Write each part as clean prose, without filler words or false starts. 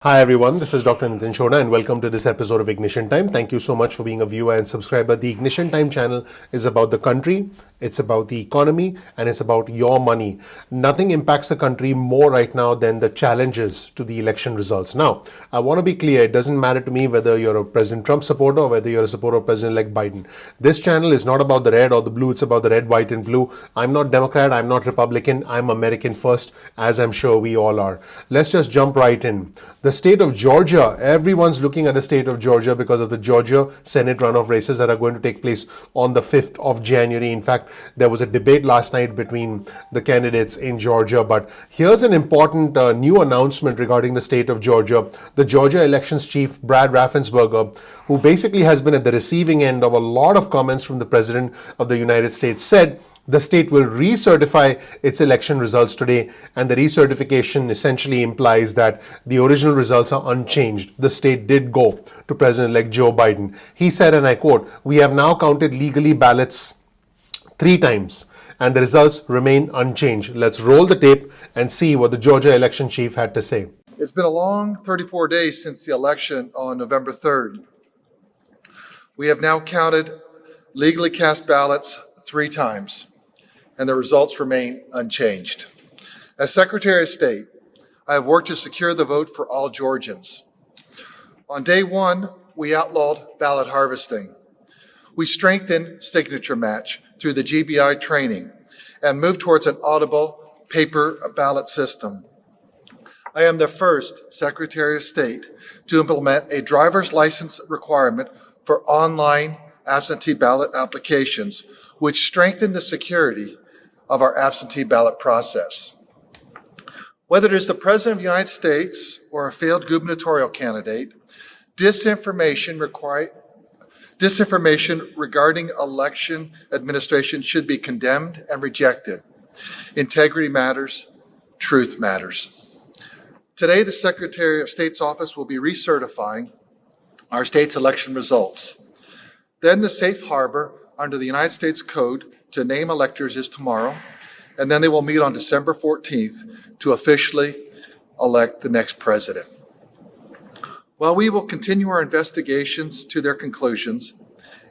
Hi everyone, this is Dr. Nitin Chhoda and welcome to this episode of Ignition Time. Thank you so much for being a viewer and subscriber. The Ignition Time channel is about the country, it's about the economy, and it's about your money. Nothing impacts the country more right now than the challenges to the election results. Now, I want to be clear, it doesn't matter to me whether you're a President Trump supporter or whether you're a supporter of President-elect Biden. This channel is not about the red or the blue, it's about the red, white, and blue. I'm not Democrat, I'm not Republican, I'm American first, as I'm sure we all are. Let's just jump right in. The state of Georgia, everyone's looking at the state of Georgia because of the Georgia Senate runoff races that are going to take place on the 5th of January. In fact, there was a debate last night between the candidates in Georgia. But here's an important new announcement regarding the state of Georgia. The Georgia elections chief, Brad Raffensperger, who basically has been at the receiving end of a lot of comments from the President of the United States, said the state will recertify its election results today, and the recertification essentially implies that the original results are unchanged. The state did go to President-elect Joe Biden. He said, and I quote, "We have now counted legally ballots 3 times, and the results remain unchanged." Let's roll the tape and see what the Georgia election chief had to say. It's been a long 34 days since the election on November 3rd. We have now counted legally cast ballots 3 times, and the results remain unchanged. As Secretary of State, I have worked to secure the vote for all Georgians. On day 1, we outlawed ballot harvesting. We strengthened signature match through the GBI training and moved towards an audible paper ballot system. I am the first Secretary of State to implement a driver's license requirement for online absentee ballot applications, which strengthened the security of our absentee ballot process. Whether it is the President of the United States or a failed gubernatorial candidate, disinformation regarding election administration should be condemned and rejected. Integrity matters, truth matters. Today, the Secretary of State's office will be recertifying our state's election results. Then the safe harbor under the United States Code to name electors is tomorrow, and then they will meet on December 14th to officially elect the next president. While we will continue our investigations to their conclusions,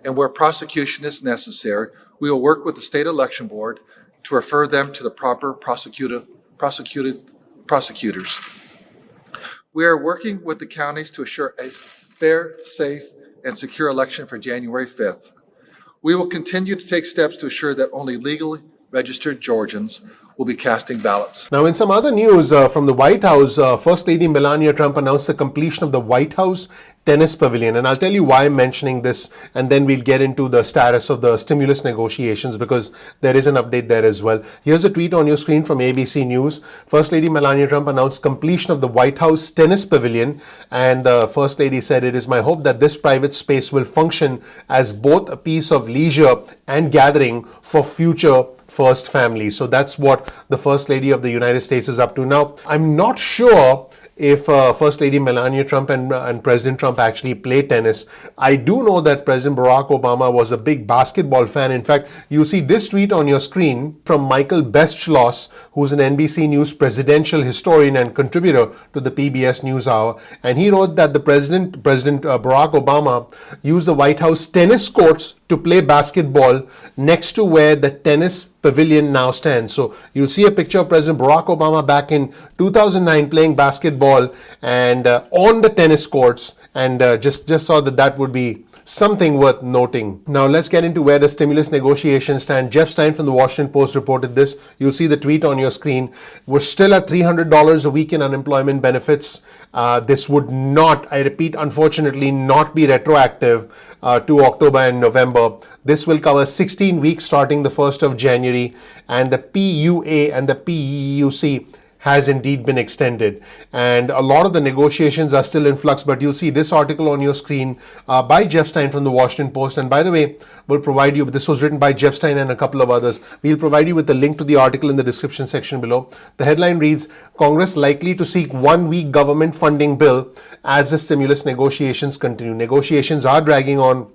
and where prosecution is necessary, we will work with the state election board to refer them to the proper prosecutors. We are working with the counties to assure a fair, safe, and secure election for January 5th. We will continue to take steps to assure that only legally registered Georgians will be casting ballots. Now, in some other news from the White House, First Lady Melania Trump announced the completion of the White House Tennis Pavilion. And I'll tell you why I'm mentioning this, and then we'll get into the status of the stimulus negotiations, because there is an update there as well. Here's a tweet on your screen from ABC News. First Lady Melania Trump announced completion of the White House Tennis Pavilion, and the First Lady said, "It is my hope that this private space will function as both a piece of leisure and gathering for future first families." So that's what the First Lady of the United States is up to. Now, I'm not sure if First Lady Melania Trump and President Trump actually play tennis. I do know that President Barack Obama was a big basketball fan. In fact, you see this tweet on your screen from Michael Beschloss, who's an NBC News presidential historian and contributor to the PBS NewsHour. And he wrote that the President Barack Obama used the White House tennis courts to play basketball next to where the tennis pavilion now stands. So you'll see a picture of President Barack Obama back in 2009 playing basketball and on the tennis courts, and just thought that would be something worth noting. Now let's get into where the stimulus negotiations stand. Jeff Stein from the Washington Post reported this. You'll see the tweet on your screen. We're still at $300 a week in unemployment benefits. This would not, I repeat, unfortunately, not be retroactive to October and November. This will cover 16 weeks starting the 1st of January, and the PUA and the PEUC has indeed been extended. And a lot of the negotiations are still in flux, but you'll see this article on your screen by Jeff Stein from the Washington Post. And by the way, we'll provide you, this was written by Jeff Stein and a couple of others. We'll provide you with the link to the article in the description section below. The headline reads, "Congress likely to seek 1-week government funding bill as the stimulus negotiations continue." Negotiations are dragging on,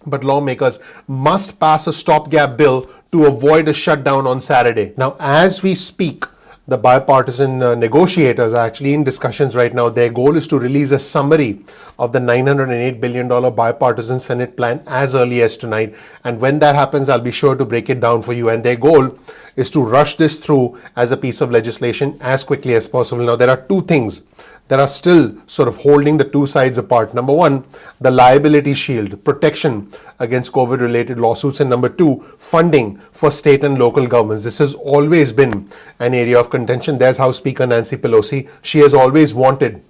but lawmakers must pass a stopgap bill to avoid a shutdown on Saturday. Now, as we speak, the bipartisan negotiators are actually in discussions right now. Their goal is to release a summary of the $908 billion bipartisan Senate plan as early as tonight. And when that happens, I'll be sure to break it down for you. And their goal is to rush this through as a piece of legislation as quickly as possible. Now, there are two things that are still sort of holding the two sides apart. Number one, the liability shield, protection against COVID-related lawsuits. And number two, funding for state and local governments. This has always been an area of contention. There's House Speaker Nancy Pelosi. She has always wanted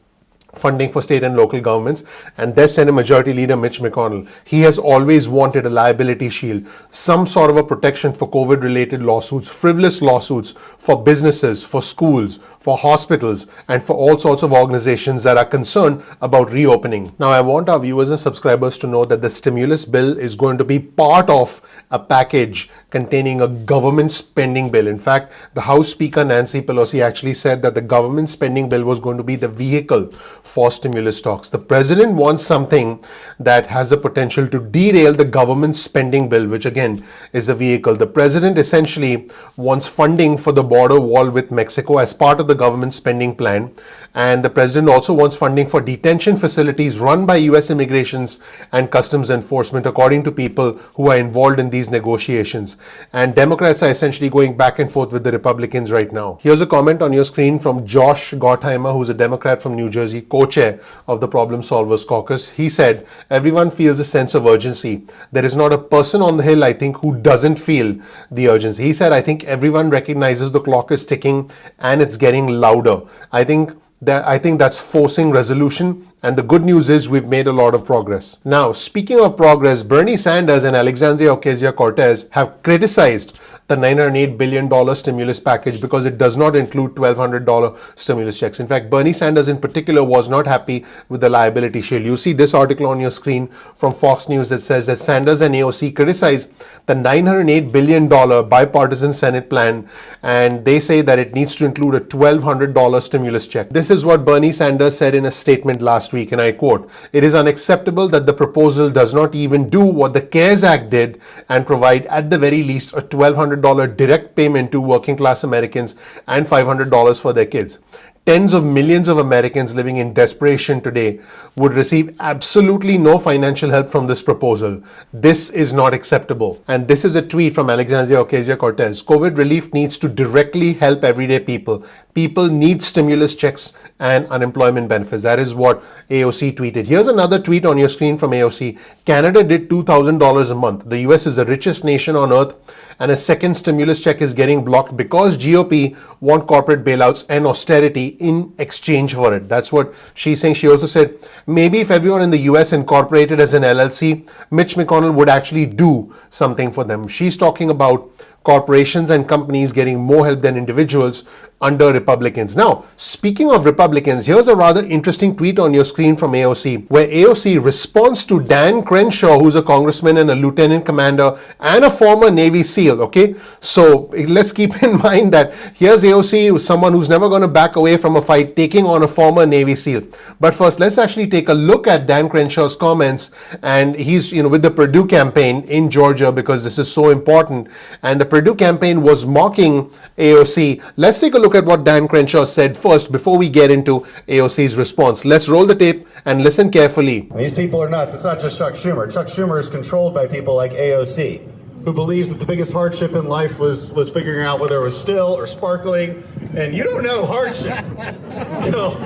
funding for state and local governments, and there's Senate Majority Leader Mitch McConnell. He has always wanted a liability shield, some sort of a protection for COVID-related lawsuits, frivolous lawsuits for businesses, for schools, for hospitals, and for all sorts of organizations that are concerned about reopening. Now, I want our viewers and subscribers to know that the stimulus bill is going to be part of a package containing a government spending bill. In fact, the House Speaker Nancy Pelosi actually said that the government spending bill was going to be the vehicle for stimulus talks. The president wants something that has the potential to derail the government spending bill, which again is the vehicle. The president essentially wants funding for the border wall with Mexico as part of the government spending plan. And the president also wants funding for detention facilities run by U.S. Immigrations and Customs Enforcement, according to people who are involved in these negotiations. And Democrats are essentially going back and forth with the Republicans right now. Here's a comment on your screen from Josh Gottheimer, who's a Democrat from New Jersey, co-chair of the Problem Solvers Caucus. He said, everyone feels a sense of urgency. There is not a person on the Hill, I think, who doesn't feel the urgency. He said, I think everyone recognizes the clock is ticking and it's getting louder. I think that's forcing resolution. And the good news is we've made a lot of progress. Now, speaking of progress, Bernie Sanders and Alexandria Ocasio-Cortez have criticized the $908 billion stimulus package because it does not include $1,200 stimulus checks. In fact, Bernie Sanders in particular was not happy with the liability shield. You see this article on your screen from Fox News that says that Sanders and AOC criticize the $908 billion bipartisan Senate plan, and they say that it needs to include a $1,200 stimulus check. This is what Bernie Sanders said in a statement last week, and I quote, "It is unacceptable that the proposal does not even do what the CARES Act did and provide at the very least a $1,200 direct payment to working class Americans and $500 for their kids. Tens of millions of Americans living in desperation today would receive absolutely no financial help from this proposal. This is not acceptable." And this is a tweet from Alexandria Ocasio-Cortez. COVID relief needs to directly help everyday people. People need stimulus checks and unemployment benefits. That is what AOC tweeted. Here's another tweet on your screen from AOC. Canada did $2,000 a month. The US is the richest nation on earth, and a second stimulus check is getting blocked because GOP want corporate bailouts and austerity in exchange for it. That's what she's saying. She also said, maybe if everyone in the US incorporated as an LLC, Mitch McConnell would actually do something for them. She's talking about corporations and companies getting more help than individuals under Republicans. Now, speaking of Republicans, here's a rather interesting tweet on your screen from AOC, where AOC responds to Dan Crenshaw, who's a congressman and a lieutenant commander and a former Navy SEAL, okay? So let's keep in mind that here's AOC, someone who's never going to back away from a fight, taking on a former Navy SEAL. But first, let's actually take a look at Dan Crenshaw's comments, and he's, with the Purdue campaign in Georgia, because this is so important, and the Purdue campaign was mocking AOC. Let's take a look at what Dan Crenshaw said first before we get into AOC's response. Let's roll the tape and listen carefully. These people are nuts. It's not just Chuck Schumer. Chuck Schumer is controlled by people like AOC, who believes that the biggest hardship in life was figuring out whether it was still or sparkling. And you don't know hardship until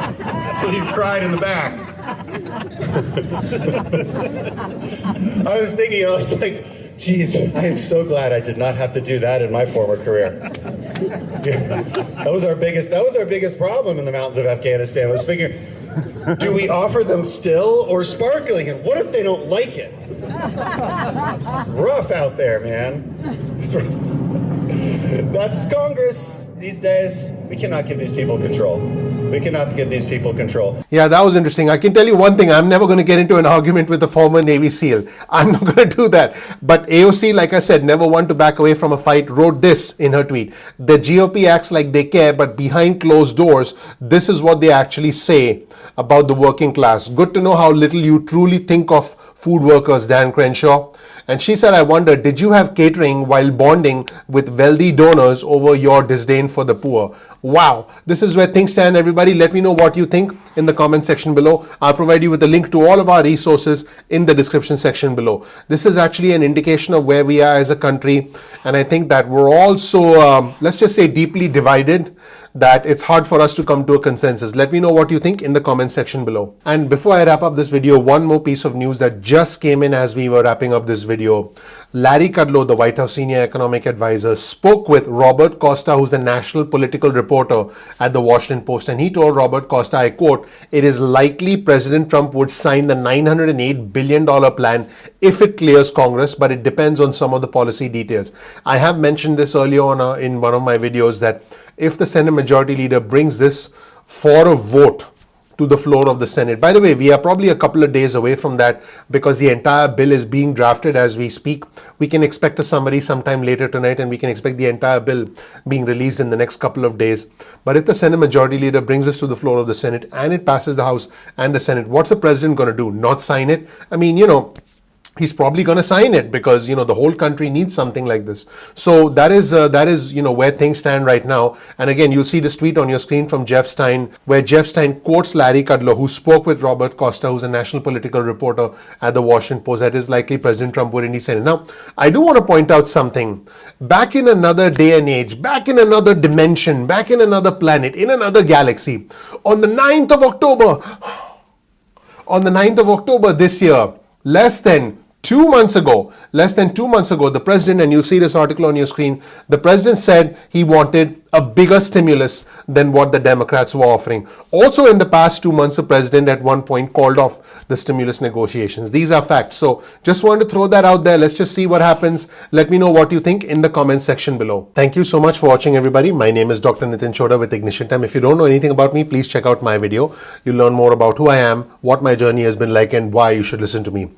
you've cried in the back. I was thinking, I was like, geez, I am so glad I did not have to do that in my former career. That was our biggest problem in the mountains of Afghanistan. I was figuring, do we offer them still or sparkling? And what if they don't like it? It's rough out there, man. That's Congress these days. We cannot give these people control. We cannot give these people control. Yeah, that was interesting. I can tell you one thing. I'm never going to get into an argument with a former Navy SEAL. I'm not going to do that. But AOC, like I said, never one to back away from a fight, wrote this in her tweet. The GOP acts like they care, but behind closed doors, this is what they actually say about the working class. Good to know how little you truly think of food workers, Dan Crenshaw. And she said, I wonder, did you have catering while bonding with wealthy donors over your disdain for the poor? Wow, this is where things stand, everybody. Let me know what you think in the comment section below. I'll provide you with a link to all of our resources in the description section below. This is actually an indication of where we are as a country. And I think that we're all so, let's just say, deeply divided that it's hard for us to come to a consensus. Let me know what you think in the comment section below. And before I wrap up this video, one more piece of news that just came in as we were wrapping up this video. Larry Kudlow, the White House senior economic advisor, spoke with Robert Costa, who's a national political reporter at the Washington Post. And he told Robert Costa, I quote, it is likely President Trump would sign the $908 billion plan if it clears Congress, but it depends on some of the policy details. I have mentioned this earlier on in one of my videos that if the Senate Majority Leader brings this for a vote to the floor of the Senate. By the way, we are probably a couple of days away from that because the entire bill is being drafted as we speak. We can expect a summary sometime later tonight, and we can expect the entire bill being released in the next couple of days. But if the Senate Majority Leader brings this to the floor of the Senate and it passes the House and the Senate, what's the president going to do? Not sign it? I mean, he's probably going to sign it because the whole country needs something like this. So that is where things stand right now. And again, you'll see this tweet on your screen from Jeff Stein, where Jeff Stein quotes Larry Kudlow, who spoke with Robert Costa, who's a national political reporter at the Washington Post, that is likely President Trump would indeed sign it. Now, I do want to point out something. Back in another day and age, back in another dimension, back in another planet, in another galaxy, on the 9th of October this year, less than 2 months ago, the president, and you'll see this article on your screen, the president said he wanted a bigger stimulus than what the Democrats were offering. Also in the past 2 months, the president at one point called off the stimulus negotiations. These are facts. So just wanted to throw that out there. Let's just see what happens. Let me know what you think in the comment section below. Thank you so much for watching, everybody. My name is Dr. Nitin Chhoda with Ignition Time. If you don't know anything about me, please check out my video. You'll learn more about who I am, what my journey has been like, and why you should listen to me.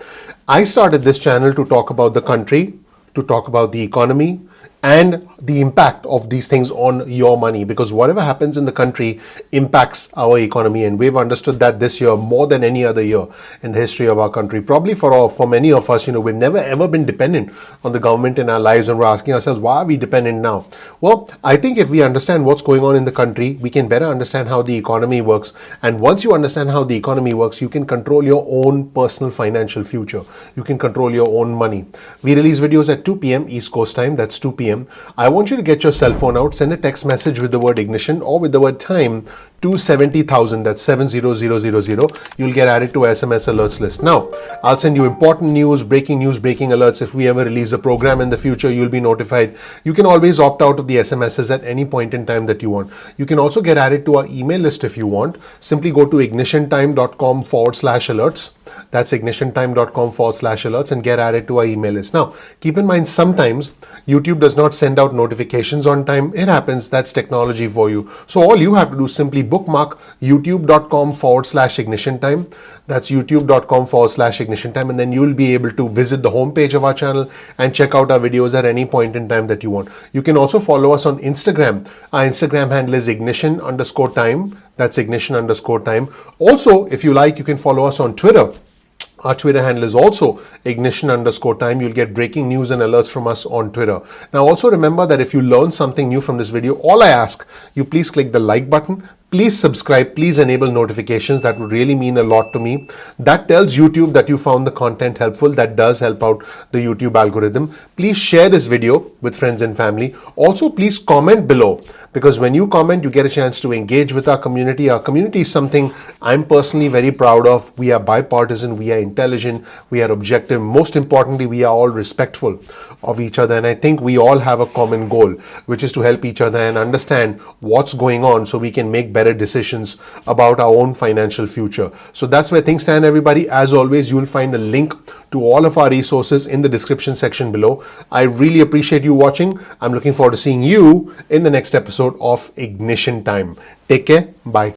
I started this channel to talk about the country, to talk about the economy, and the impact of these things on your money, because whatever happens in the country impacts our economy, and we've understood that this year more than any other year in the history of our country. Probably for many of us, we've never ever been dependent on the government in our lives, and we're asking ourselves, why are we dependent now? Well, I think if we understand what's going on in the country, we can better understand how the economy works, and once you understand how the economy works, you can control your own personal financial future. You can control your own money. We release videos at 2 p.m. East Coast time. That's 2 p.m. I want you to get your cell phone out, send a text message with the word ignition or with the word time to 70,000, that's 70000. You'll get added to SMS alerts list. Now, I'll send you important news, breaking alerts. If we ever release a program in the future, you'll be notified. You can always opt out of the SMSs at any point in time that you want. You can also get added to our email list if you want. Simply go to ignitiontime.com/alerts. That's ignitiontime.com/alerts and get added to our email list. Now, keep in mind, sometimes YouTube does not send out notifications on time. It happens. That's technology for you. So all you have to do is simply bookmark youtube.com/ignition time. That's youtube.com/ignition time. And then you'll be able to visit the homepage of our channel and check out our videos at any point in time that you want. You can also follow us on Instagram. Our Instagram handle is ignition_time. That's ignition_time. Also, if you like, you can follow us on Twitter. Our Twitter handle is also ignition_time. You'll get breaking news and alerts from us on Twitter. Now, also remember that if you learn something new from this video, all I ask, you please click the like button. Please subscribe, please enable notifications. That would really mean a lot to me. That tells YouTube that you found the content helpful. That does help out the YouTube algorithm. Please share this video with friends and family. Also, please comment below, because when you comment, you get a chance to engage with our community. Our community is something I'm personally very proud of. We are bipartisan, we are intelligent, we are objective. Most importantly, we are all respectful of each other. And I think we all have a common goal, which is to help each other and understand what's going on so we can make better decisions about our own financial future. So that's where things stand, everybody. As always, you will find a link to all of our resources in the description section below. I really appreciate you watching. I'm looking forward to seeing you in the next episode of Ignition Time. Take care. Bye.